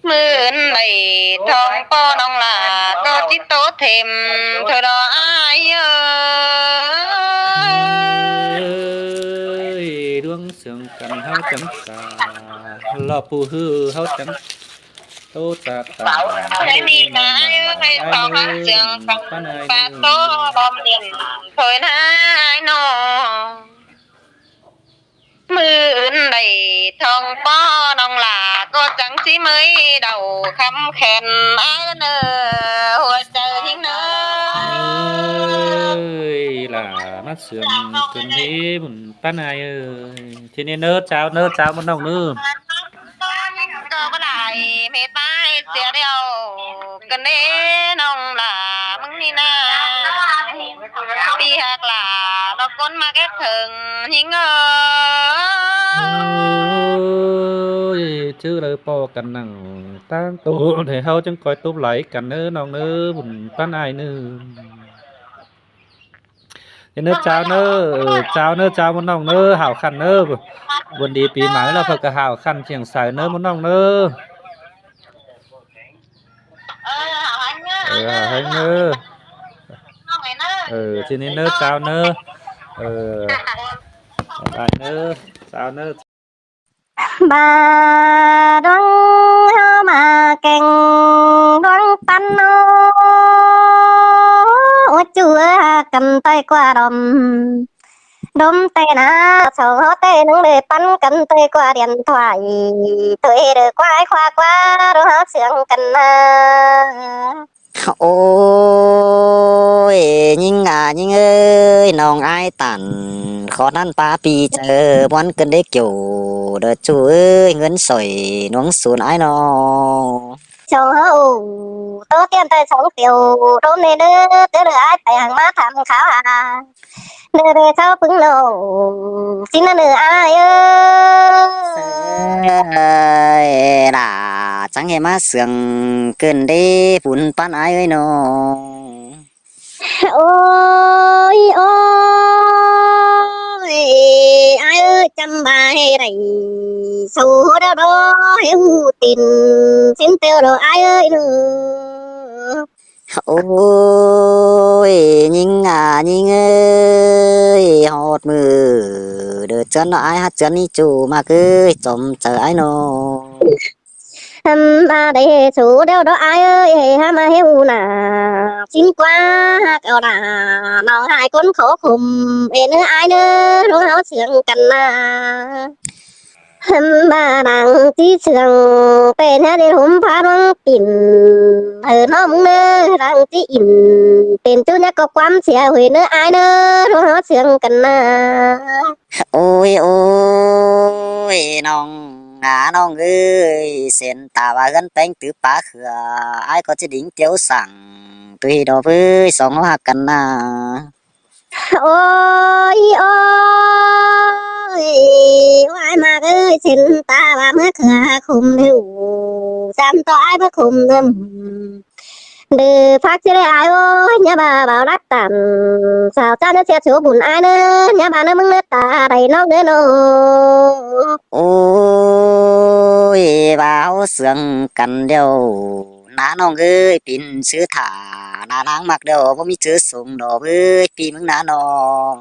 mưa này thong po đông là có chỉ tốt thêm thôi đó ai ơi sướng cần hao chẳng xà lọ phù hư hao chẳng tô ta ta ai đi nãy hay tao hát trường pan ai và số bom điện thôi nãy nó mưa ướn đầy thong po nong là có chẳng chỉ mới đầu khăm khen ai nữa hồi trời thiên ơi là mắt sướng cần đi bùn pan ai ơi thế nên nơ chào một nòng nữa cơ có lại mẹ tay xẻ đeo cần đi nong là mừng đi na đi hạt là nó con mà ghét thường nhưng ơi chứ lời po cần nằng tăng tổ để hao chẳng coi tốt lấy cần nữa nòng nữa bùn pan ai nữa thế nữa chào một nòng nữa hảo khăn nữa buồn đi pí mãi là phải cả hảo khăn chẳng xài nữa một nòng nữa hành nữa cho nên nữa chào nữa bài nữa chào nữa bà đoán hao mà kèn đoán pan ô chúa cầm tay qua đom tay na sầu hó tay nâng để pan cầm tay qua điện thoại tôi được qua qua rồi hát sướng cần ôi nhìn ơi nòng ai tàn khó năn pa pi chờ bọn cần để kiểu đợt chú ơi ngân sỏi nuống xuống ai nó châu hậu tớ tiền tay sống tiểu đốm này đưa tớ được ai phải hàng má tham khảo à đưa sao bứng lầu xin nó đưa ai ơi là chẳng hề má sướng cần để vun pan ai ơi nó ôi ai ơi chăm bài này sâu đó đó hiểu tin xin tiêu đồ ai ơi nữa ôi nhìn ơi hột mưa đợt chân nó ai hát chân đi chủ mà cứ chồng chờ ai nó ba đây số đeo đó ai ơi ha mà hiểu nà xin qua kêu là nó hai con khổ khum em nữa ai nữa nó háo sướng cần na ba đang chỉ sướng bên ha đi hôm phá nó tìm nó muốn nữa đang chỉ im bên chỗ nhà có quán xe huế nữa ai nữa nó háo sướng cần na ôi nong nong ơi sen ta và gân bánh từ bá khừa ai có chỉ đính tiêu sẵn tùy đó với sống hoa cần à ôi ai mà ơi sen ta và mới khừa khum hiểu sam to ai mới khum để phát chế ai ơi nhà bà bảo đắt tàn sao cha nó sẽ chỗ buồn ai nữa nhà bà nó mừng nước ta đầy nó nữa nó ôi bảo sướng cần đều ná nó ơi pin sứ thả ná nắng mặc đều có mi chữ sùng đồ với pin mừng ná nó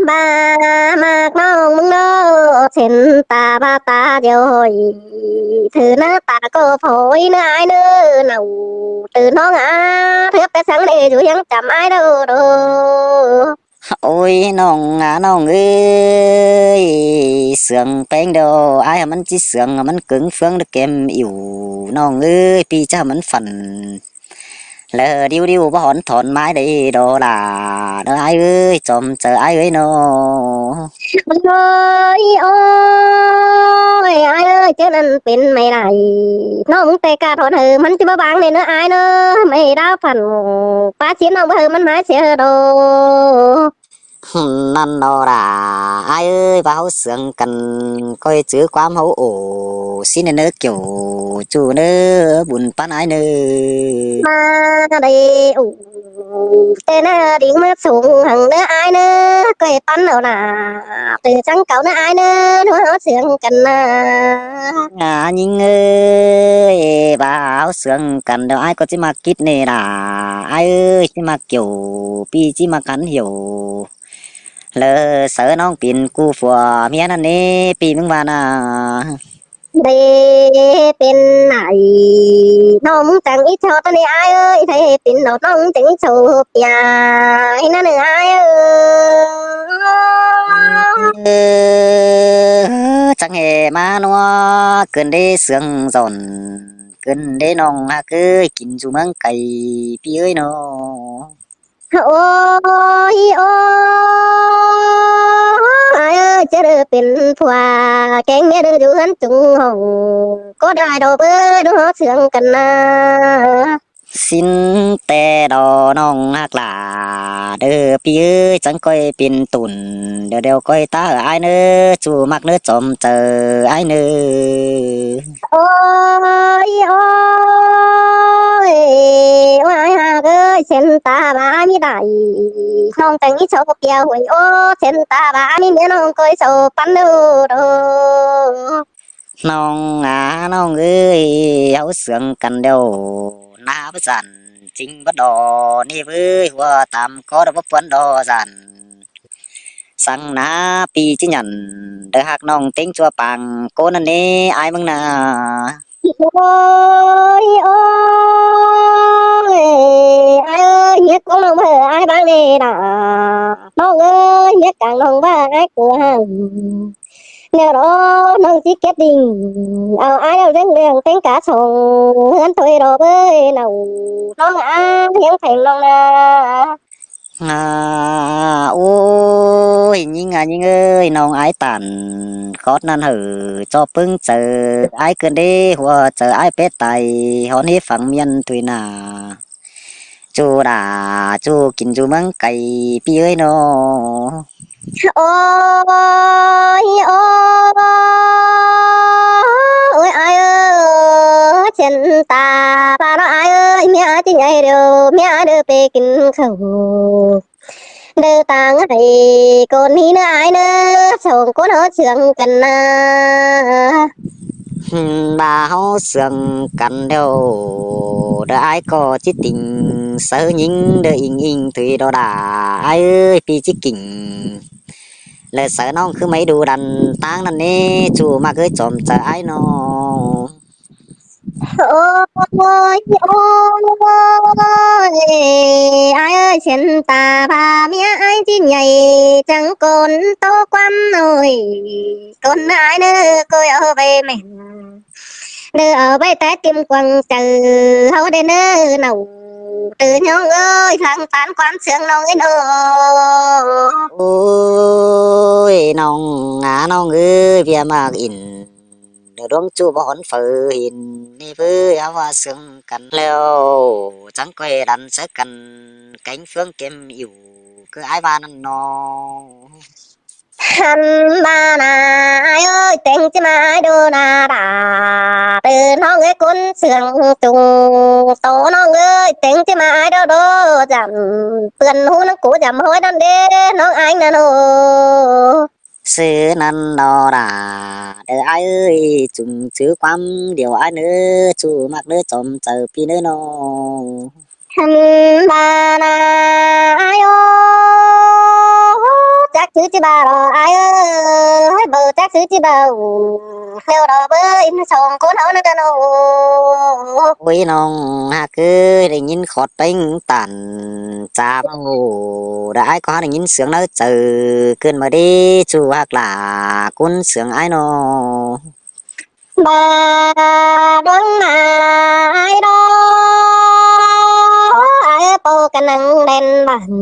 ba mặc nó mừng nó trên ta ba ta rồi thứ nó ta có phổi nó ai nữa nào từ nó ngã thước cái sáng để chú chẳng chậm ai đâu đâu ôi nong ơi sướng bánh đâu ai mà chỉ sướng mà cứng phương được kèm yếu nong ơi pi cha mình phần lỡ điêu bỏ hòn thòn mái đấy đó là đó ai ơi chồng chờ ai ơi nó ôi ai ơi chứ nên pin mày này nó muốn tê ca thôn hừ mình chỉ bang này nữa ai nữa mày đã phần ba chiến nó hừ mình mãi sẽ đồ năn nó là ai ơi vào sướng cần coi chữ quám hấu ổ xin nữa kiểu chủ nữa buồn pan ai nữa mà đây tên điện mắt xuống hằng nữa ai nữa coi pan nào là từ trắng cậu nữa ai nữa nó sướng cần nhìn ơi vào sướng cần đâu ai có chỉ mà kít này là ai ơi chỉ mà kiểu pi chỉ mà cắn hiểu เลอเสือน้องปิ่นกูฝัวเมียนั่นนี่ปีมึงว่าน่ะ เดเป็นไหนน้องจังอีชอตอนนี้อายเอ้ยเทเป็นน้องจังอีโชบยาให้นั่นอายจังเฮมานัวเกินได้เสืองสอนเกินได้น้องฮักเอ้ยกินสู่เมืองไก่พี่เอ้ยน้อ โอ้ยโอ้ยจะเด้อเป็นผัวแกงเมียเด้ออยู่หันจุงห้องก็ได้ดอกเอ้ยดูเสียงกันนะ สินแต่ดอน้องฮักหลาเด้อพี่เอ้ยจังก้อยเป็นตุ่นเดี๋ยวก้อยตาอ้ายเน้อจู่มักเน้อจอมเจออ้ายเน้อ โอ้ยโอ้ยว่าหาเอ้ยเส้นตาบามีได้น้องแต่งอีโชเปียวหวยโอ้เส้นตาบามีเมียน้องก้อยโชปันดูดู น้องน้องเอ้ยเฮาเสืองกันเดียวหน้าบ่สั่นจริงบ่ดอนี่เว้ยว่าตามก็บ่ปวนดอสั่นสั่งหน้าปีจิหยันเด้อฮักน้องเต็งจัวปังโกนั่นนี่อายมึงน่ะ โอ้ยโอ้ยไอ้เอ้ยเฮ็ดของน้องเบ้อไอ้บ้างนี่น่ะน้องเอ้ยเฮ็ดกลางน้องบ้างไอ้กลัวหันแนวรอน้องสิเก็บดิ่งเอาไอ้เอาเรื่องเต็งกะส่งเฮือนถอยดอกเอ้ยน้องอ้าเพียงแผงน้องนะ โอ้ยยิงยิงเอ้ยน้องอายตันคอดนั่นหือจอปึ้งเจออายเกินได้หัวเจออายเป็ดไตหอนให้ฝังเมียนตุยหนาจูด่าจูกินจูเมืองไก่พี่เอ้ยน้อ โอ้ยโอ้ยไอ้เอ้ยเช่นตาปลาน้อยไอ้เอ้ยเมียที่ใหญ่เดียวเมียเด้อไปกินข้าวเด้อต่างให้คนนี้เนื้อไอ้เนื้อส่งคนเขาเชื่องกันนะ บ่าเฮาเสืองกันเดียวเด้ออายก็จิติงเสือยิงเด้ออิงถุยดอด่าอายเอ้ยพี่จิกิ่งเลยเสือน้องคือไม่ดูดันตางนั่นนี่จู่มาเคยจอมเจออายน้อ โอ้ยโอ้ยไอ้เอ้ยเช่นตาพาเมียไอ้ที่ใหญ่จังกนโตความหน่อยคนไอ้เนื้อก็เอาไปแม่นเด้อเอาไปแต่ติมกวางเจอเฮาได้เนื้อหนูตื่นน้องเอ้ยทางตานความเสียงน้องไอ้เน้อ โอ้ยน้องน้องเอ้ยเพียมากอินเดี๋ยวดวงจูบ่หอนฝืนนี่เพื่อว่าเสืองกันแล้วจังก้อยดันเสกันcánh phương kem yêu cứ ai ba năn nó หันมานาไอ้เอ้ยแต่งจะมาดูนาดาตื่นน้องเอ้ยคนเสียงจุงโตน้องเอ้ยแต่งจะมาดูดูจำเปื่อนหูนังกูจำห้อยดันเด้น้องไอ้น่ะโน sư năn nó đà để ai ơi chúng chứ quắm điều ai nữa chú mặc nữa chồng chờ pi nữa nó หันมานาไอ้โอ้จักซื้อจิบ่าวไอ้เอ้ยเบอร์จักซื้อจิบ่าวเร็วดอกเบ้ยส่งคนเฮานั่นกันโอ้ ôi nong ha cứ để nhìn khót bánh tàn cha bao đã ai có để nhìn sướng nó chờ cơn mà đi chú hoặc là cuốn sướng ai nó บาดงมาไอ้ดอไอ้โปกันนังเด่นบัน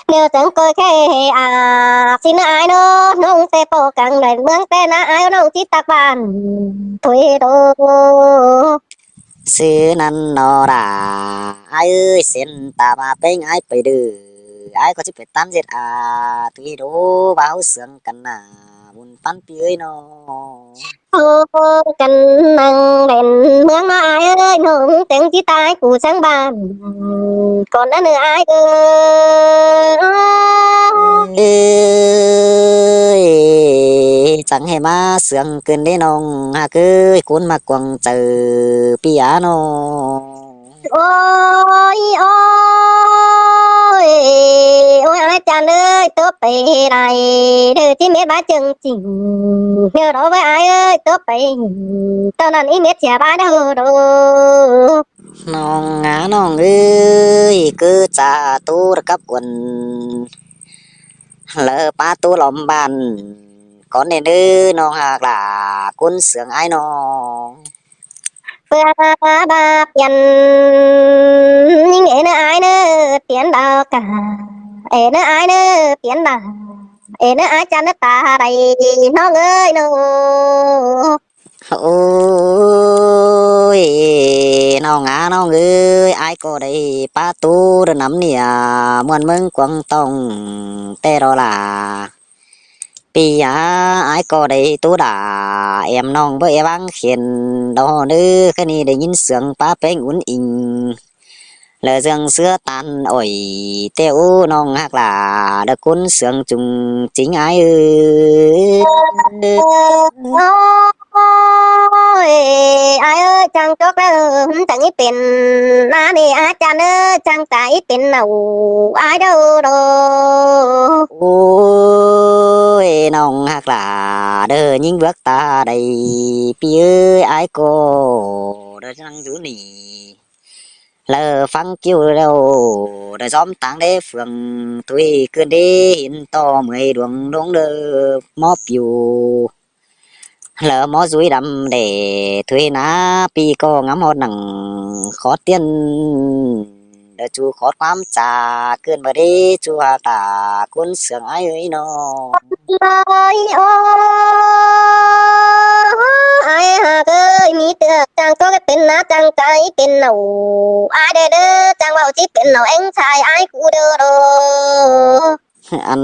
เดี๋ยวจังก็แค่อาสินะไอ้น้องน้องเตโปกังเด่นเมืองแต่นะไอ้น้องจิตตะบานถุยโด sư năn nó đà ai ơi xin ta mà bên ai phải đưa ai có chỉ phải tam diệt à tuy đố báo sướng cần à buồn pan pi ơi nó โปกันนังเด่นเมืองนะไอ้เอ้ยน้องแต่งจิตตายกูช่างบ้านก่อนนั้นเนื้อไอ้เอ้ย ơi chẳng hề mà sướng cơn đấy nong ha cứ cuốn mà quăng chờ piano โอ้ยโอ้ย ยโอ้ยอาจารย์เอ้ยตัวไปไรเด้อที่เม็ดบ้าจึงจริงเดี๋ยวรอไว้อายเอ้ยตัวไปตอนนั้นอีเม็ดเสียบ้าเด้อโด น้องงาน้องเอ้ยคือจ่าตูระกับกวนเลอป้าตูหลอมบ้านก่อนเด้อน้องหากหล่ากุนเสืองอ้ายน้อง เพื่อบาเปลี่ยนยิ่งเอ๋เนออายเนอเปลี่ยนดาวกาเอ๋เนออายเนอเปลี่ยนดาเอ๋เนออายจันเนอตาไรน้องเอ้ยน้อง โอ้ยน้องงาน้องเอ้ยอ้ายก็ได้ป้าตูระนำเนี่ยม่วนเมืองกวางตองแต่รอล่ะปียาอ้ายก็ได้ตูด่าแอมน้องบ่เอวังเขียนดอเด้อแค่นี้ได้ยินเสียงป้าเป้งอุ่นอิงแล้วเสียงเสือตันอ้อยเต้วน้องฮักหล่าดะกุนเสียงจุงจริงอ้ายเอ้ย โอ้ยอายเอ้ยจังจกแล้วจังอีเป็นนานี่อาจารย์เอ้ยจังใจเป็นเอาอายเด้อโด โอ้ยน้องฮักหล่าเด้อยิงเบือกตาได้พี่เอ้ยอ้ายก็เด้อจังอยู่นี่เลอฟังกิ้วแล้วได้ซ้อมต่างได้เฟืองตุยขึ้นได้เห็นต่อเมื่อยดวงดวงเด้อมอบอยู่เลอหมอสุยดำเดถุยนาปีก็งำฮอดหนังขอเตียนเด้อจูขอความจาเกินบ่ได้จูหาตาคนเสืองอ้ายเอ้ยน้อง โอ้ยโอ้อายหากเอ้ยมีเตือจังจกเป็นนาจังใจเป็นเอาอายเด้อเด้อจังเว้าสิเป็นเอาเอ็งชายอายกูเด้อโด อัน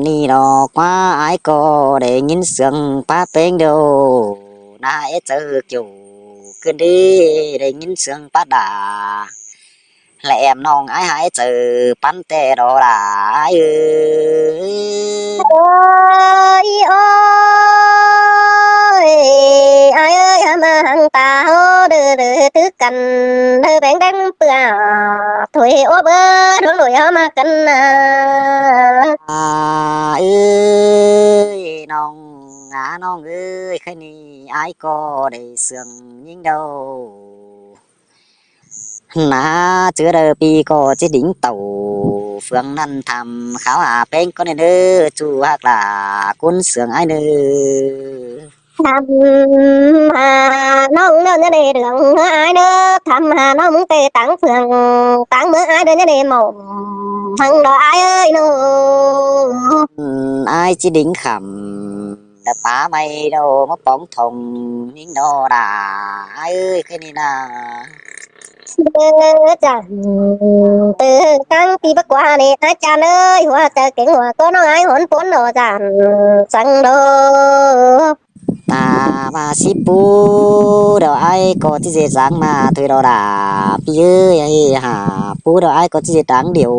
นี้ดอกว่าอ้ายก็ได้ยินเสียงป้าเป้งเดียวน่าเจออยู่ขึ้นดีได้ยินเสียงป้าด่าและแอมน้องอ้ายหายเจอปั้นแต่ดอล่ะอ้ายเอ้ย โอ้ยโอ้ยอายเอ้ยมาหังตาโหเด้อเด้อตึกกันเด้อแบ่งกันเปื่อถอยโอเบอร์ถอยมากันนะ เอ้ยน้องงาน้องเอ้ยแค่นี้อ้ายก็ได้เสียงยิงเดานาเจอเด้อปีก็จะดิ่งเต่าเฟืองนั้นทำขาวหาเป้งก็เด้อจูฮักหล่ากุนเสียงอ้ายเด้อ ทำหาน้องเด้อเนี่ยเรื่องอายเด้อทำหาน้องมึงเตะตังเฟืองตังเมื่ออายเด้อเนี่ยหม่อมหังดออายเอ้ยน้อง อ้ายจิดิ่งขำแต่ป้าไม่โดมาป้องทงยิ่งโดด่าอ้ายเอ้ยแค่นี้นะ เด้อจังเตือตั้งปีบักว่านี่อาจารย์เอ้ยหัวจะเก่งหัวก็น้องอายหนปนโดจันสังโด ตามาสิปูเดี๋ยวไอ้ก็ที่จะสั่งมาเธอเราด่าพี่เอ้ยไอ้หาปูเดี๋ยวไอ้ก็ที่จะดังเดียว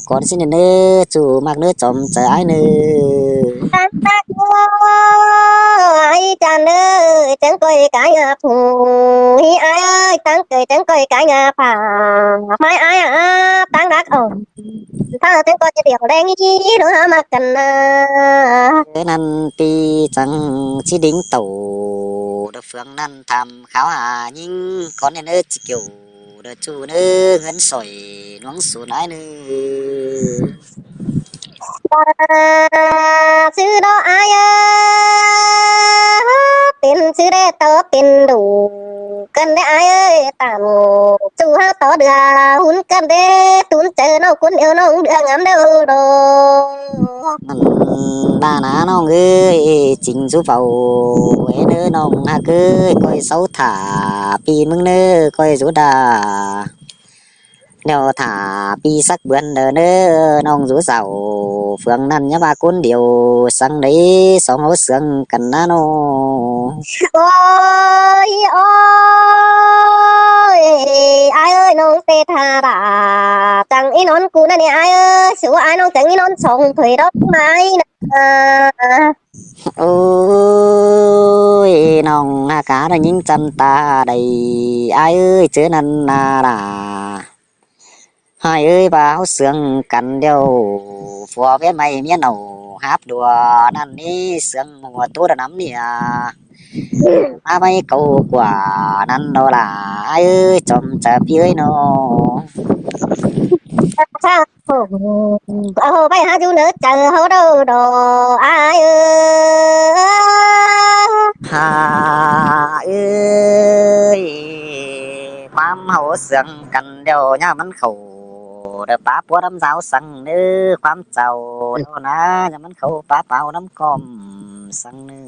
ก่อนสิเนื้อจูมากเนื้อจอมเจอไอ้เนื้อ ตั้งแต่ไอ้จันเอ้ยจังก้อยกายผูไอ้เอ้ยตั้งเกยจังก้อยกายผาไม่ไอ้ตั้งรักอ่อนถ้าจังก้อยจะเดียวแรงยี่หรือมากันนะ เอนั้นปีจังชิดิ้งเต่าเดือเฟืองนั้นทำขาวหายิ่งก่อนเนื้อจิเกี่ยวเดือจูเนื้อเงินสอยน้องสูนไอ้เนื้อ ชื่อดอกอายเป็นชื่อได้โตเป็นดูกันได้อายตามจู่หาต่อเดือหุ่นกันได้ตุนเจอน้องคนเอวน้องเดืองามเด้อโด มันบ้านาน้องเอ้ยจริงสู้เฝ้าเอ้เด้อน้องฮักเอ้ยก้อยเสาถาปีมึงเด้อก้อยสุดาเดี๋ยวถาปีสักเบือนเด้อเด้อน้องสู้เสาเฟืองนั้นอย่าว่าคนเดียวสั่งได้สองเอาเสืองกันนะน้อง โอ้ยโอ้ยอายเอ้ยน้องเตธาราจังอีนอนกูนั่นนี่อายเอ้ยสิว่าอายน้องจังอีนอนส่งถอยดอกไม้นะ โอ้ยน้องหน้ากาได้ยิงจันตาได้อายเอ้ยเจอนันนาดา hai ơi báo sương cắn đeo phùa vét mày miên nầu háp đùa năn ní sương mùa tú đã nắm nè à mấy câu quả năn đó là ai ơi chồng chạp ơi nó sao hồ bay ha chú nữa chờ hồ đâu đồ ai ơi hà ơi mám hậu sương cắn đeo nha mắn khẩu đợt bá búa đâm giáo sang nữความเจ้าโดนะอย่ามันเข้าป้าเปล่าน้ำกอมสังนึ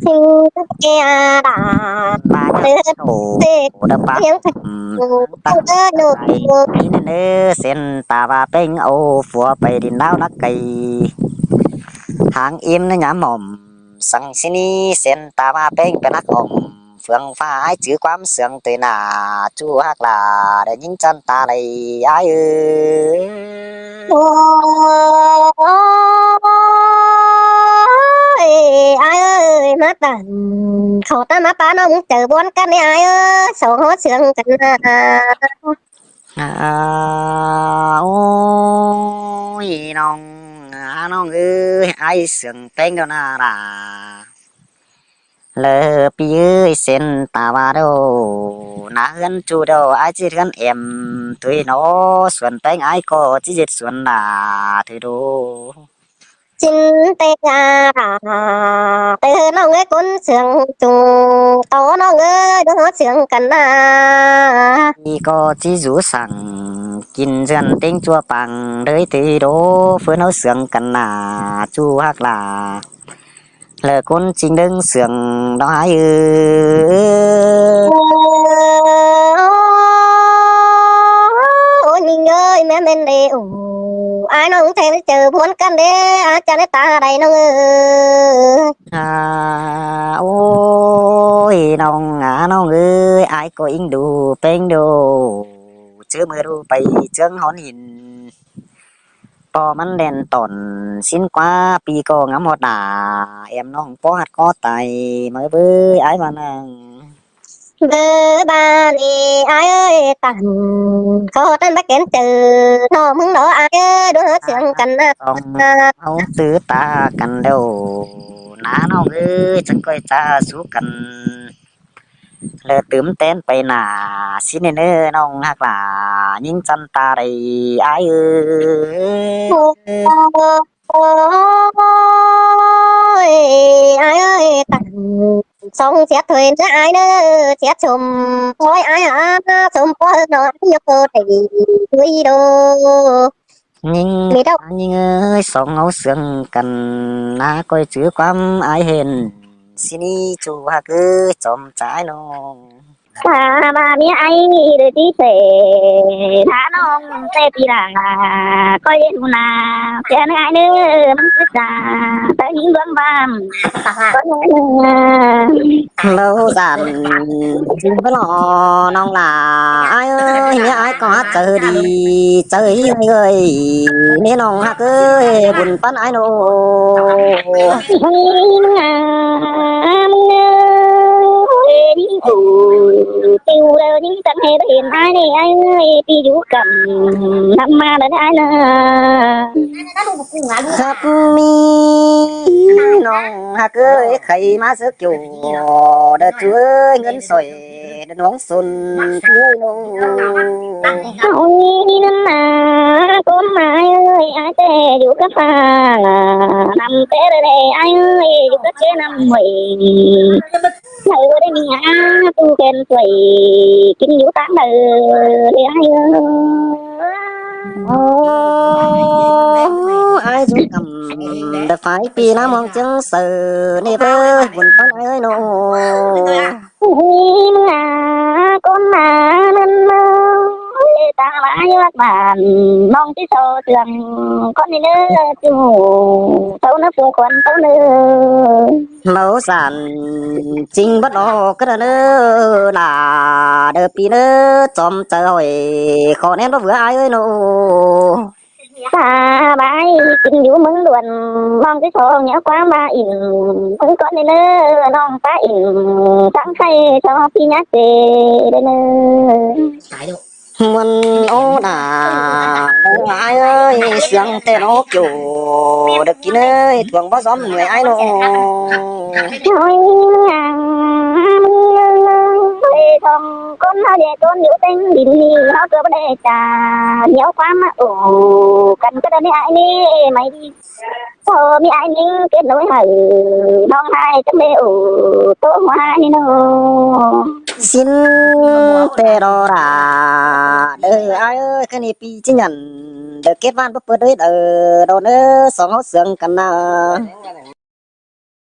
ทิ้งแกด่า ปาจะโตดปา เลี้ยง ตักใจเนื้อเส้นตาว่าเป็นเอาฝัวไปดินดาวนักไก่ทางอิ่มนะหยาหม่อมสังสินีเส้นตาว่าเป็นนักอมเฟืองฟ้าให้จื้อความเสื่องตัวหน้าจู้ฮักลาได้ยิงจันตาไหลอ้ายเอ้ย โอ้ยอ้ายเอ้ยมาตันเขาตามมาป้าน้องเจอบนกันนี่อ้ายเอ้ยสองหัวเสียงกันนะโอ้ยน้องน้องเอ้ยไอ้เสียงเต้งเดี๋ยวน่าล่ะเลอปีเอ้ยเส้นตาว่าโดนาเฮือนจูโดไอ้จิตกันเอ็มตุยโนส่วนเต้งไอ้ก็จิตส่วนน่ะถือดู จินเตงาเตอน้องเอ้ยคนเสียงจูโตน้องเอ้ยดูหัวเสียงกันนะ นี่ก็จิจูสั่งกินเจือนเต็งจัวปังเลยตีโดเฟื่อนเอาเสียงกันน่ะจูฮักลาเลอคนจริงดึงเสียงดอกเอ้ย โอ้ยนิ่งเอ้ยแม่เม่นเด้โอ้อ้ายน้องแท้เจอบนกันเด้อาจารย์ตาใดน้องเอ้ย โอ้ยน้องน้องเอ้ยai có in đủ bên đồ chưa mưa đủ bay chương hònหิน พอมันแล่นตอนสิ้นกว่าปีก็งามฮอดหน้าแอมน้องปอหัดคอไตมาเบ้ยอ้ายมานั่ง เด้อบ้านอีอ้ายเอ้ยตันเขาตันบักเก็นเจอน้องมึงเด้ออ้ายเอ้ยดูหัวเสียงกันนะ ต้องเอาตื้อตากันแล้วน้าน้องเอ้ยฉันก็จะสู้กันเลยตื่มเต้นไปหน้าสิเน้อน้องฮักหลายิงจันตาได้อ้ายเอ้ย โอ้ยอ้ายเอ้ยตันสองเสียถอยนะอ้ายเด้อเสียชมโอ้ยอ้ายชมพอหน่อยยกตีดุยโด ยิงยิงเอ้ยสองเอาเสียงกันน้าก็จื้อความอ้ายเห็นสินี่จูฮักเอ้ยจอมใจน้อง ถ้าบ้านนี้ไอ้เด้อที่เสถ้าน้องเตปีหลังก็เย็นหูนาเสียนายเด้อมันคือจ้าแต่ยิงดวงบ้านก็ยัง lâu dàn chính với lọ nong là ai ơi nhớ ai có chờ đi chơi ơi nên nong hạc ơi buồn pan ai nô ติวแล้วนี่ตั้งให้เห็นอ้ายนี่อ้ายเอ้ยที่อยู่กันทำมาแล้วอ้ายนะ ครับมีน้องหากเอ้ยใครมาซึกอยู่เด้อช่วยเงินสวยเด้อน้องสุนช่วยน้อง เอานี่นั่นนะก้มมาเอ้ยอ้ายแต่อยู่กับฟ้านำแต่เลยอ้ายเอ้ยอยู่กับเจ้านำหวยเธอได้มีงาตูเป็นสวยกินอยู่ตามเด้อเลยอ้ายเอ้ย ai giúp cầm đã phải pi lá mong chân sờ nè bơ buồn con ơi nô Hiếm là con mà nên ta lại các bạn mong cái sâu trường con đi nữa chú tấu nó phụ quần tấu nữa lâu sản chính bắt đầu cái nữa là đợt pi nữa chom chờ hỏi khó em nó vừa ai ơi nô ta bái kinh vũ mừng luận mong cái sâu nhớ quá mà in mừng con đi nữa non ta in trắng khay cho pi nhát về đây nữa มันโอ้ดาไอ้เอ้ยเสียงแต่นกอยู่ดึกกินเอ้ยทวงบ่ซ้อมเหนื่อยไอ้น้อง Thôi người thong con nó để con hiểu tên đi nó cứ vấn đề trà nhiều quá mà cần cái đó mấy ai đi mày đi mấy ai đi kết nối hở non hai chắc mê tô hoa đi nó xin tê đò đà đời ai ơi cái này pi chứ nhận được kết van bất bớt đấy đời đồ nữa song hốt sương cần nào